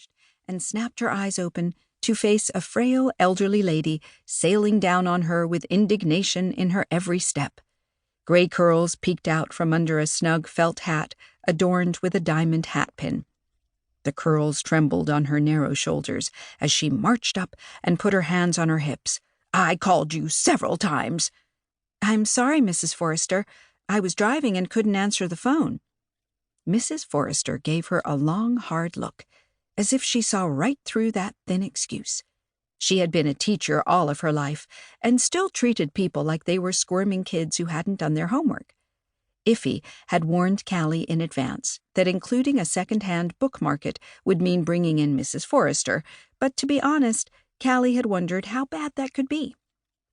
changed and snapped her eyes open to face a frail elderly lady sailing down on her with indignation in her every step. Gray curls peeked out from under a snug felt hat adorned with a diamond hatpin. The curls trembled on her narrow shoulders as she marched up and put her hands on her hips. "I called you several times." "I'm sorry, Mrs. Forrester. I was driving and couldn't answer the phone." Mrs. Forrester gave her a long, hard look, as if she saw right through that thin excuse. She had been a teacher all of her life and still treated people like they were squirming kids who hadn't done their homework. Iphy had warned Callie in advance that including a second-hand book market would mean bringing in Mrs. Forrester, but to be honest, Callie had wondered how bad that could be.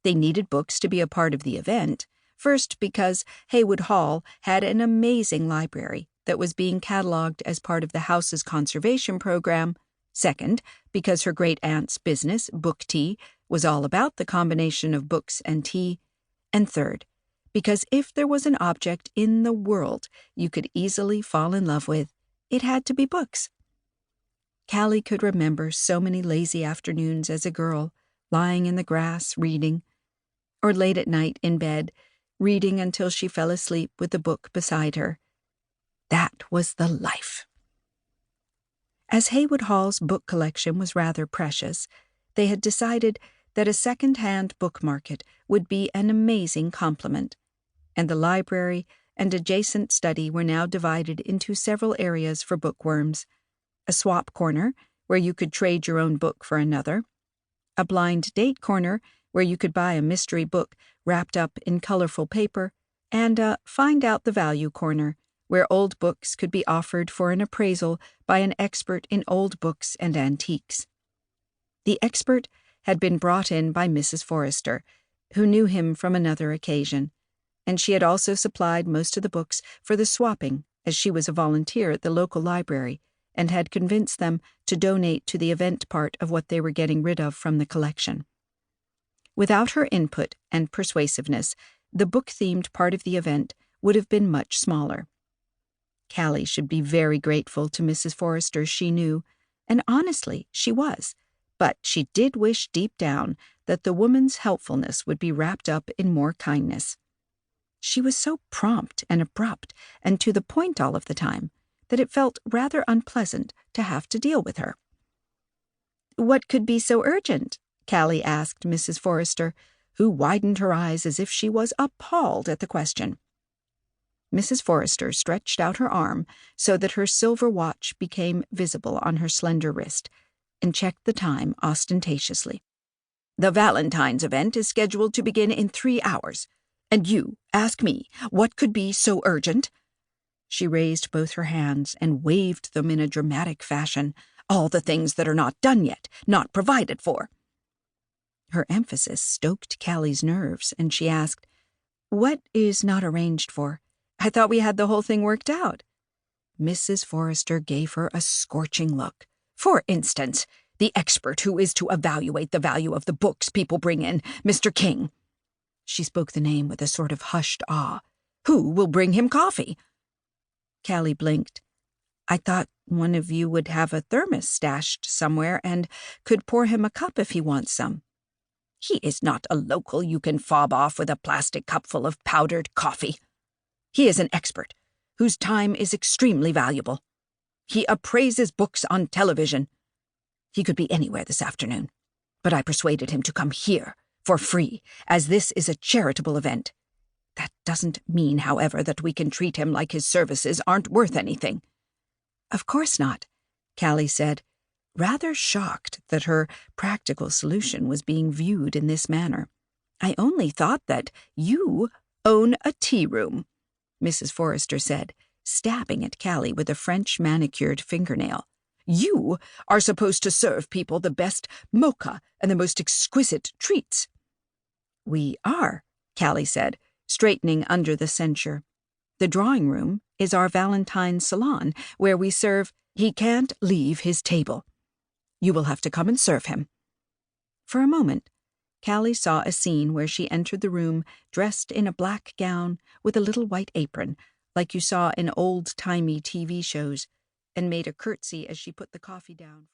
They needed books to be a part of the event, first because Haywood Hall had an amazing library that was being cataloged as part of the house's conservation program, second because her great-aunt's business, Book Tea, was all about the combination of books and tea, and third, because if there was an object in the world you could easily fall in love with, it had to be books. Callie could remember so many lazy afternoons as a girl, lying in the grass reading, or late at night in bed, reading until she fell asleep with the book beside her. That was the life. As Haywood Hall's book collection was rather precious, they had decided that a second-hand book market would be an amazing complement, and the library and adjacent study were now divided into several areas for bookworms: a swap corner, where you could trade your own book for another, a blind date corner, where you could buy a mystery book wrapped up in colorful paper, and a find out the value corner, where old books could be offered for an appraisal by an expert in old books and antiques. The expert had been brought in by Mrs. Forrester, who knew him from another occasion, and she had also supplied most of the books for the swapping, as she was a volunteer at the local library and had convinced them to donate to the event part of what they were getting rid of from the collection. Without her input and persuasiveness, the book-themed part of the event would have been much smaller. Callie should be very grateful to Mrs. Forrester, she knew, and honestly, she was, but she did wish deep down that the woman's helpfulness would be wrapped up in more kindness. She was so prompt and abrupt and to the point all of the time that it felt rather unpleasant to have to deal with her. "What could be so urgent?" Callie asked Mrs. Forrester, who widened her eyes as if she was appalled at the question. Mrs. Forrester stretched out her arm so that her silver watch became visible on her slender wrist, and checked the time ostentatiously. "The Valentine's event is scheduled to begin in 3 hours, and you ask me what could be so urgent?" She raised both her hands and waved them in a dramatic fashion. "All the things that are not done yet, not provided for." Her emphasis stoked Callie's nerves, and she asked, "What is not arranged for? I thought we had the whole thing worked out." Mrs. Forrester gave her a scorching look. "For instance, the expert who is to evaluate the value of the books people bring in, Mr. King." She spoke the name with a sort of hushed awe. "Who will bring him coffee?" Callie blinked. "I thought one of you would have a thermos stashed somewhere and could pour him a cup if he wants some." "He is not a local you can fob off with a plastic cup full of powdered coffee. He is an expert, whose time is extremely valuable. He appraises books on television. He could be anywhere this afternoon, but I persuaded him to come here, for free, as this is a charitable event. That doesn't mean, however, that we can treat him like his services aren't worth anything." "Of course not," Callie said, rather shocked that her practical solution was being viewed in this manner. "I only thought that you own a tea room," Mrs. Forrester said, stabbing at Callie with a French manicured fingernail. "You are supposed to serve people the best mocha and the most exquisite treats." "We are," Callie said, straightening under the censure. "The drawing room is our Valentine salon, where we serve—" "He can't leave his table. You will have to come and serve him." For a moment, Callie saw a scene where she entered the room dressed in a black gown with a little white apron, like you saw in old-timey TV shows, and made a curtsy as she put the coffee down.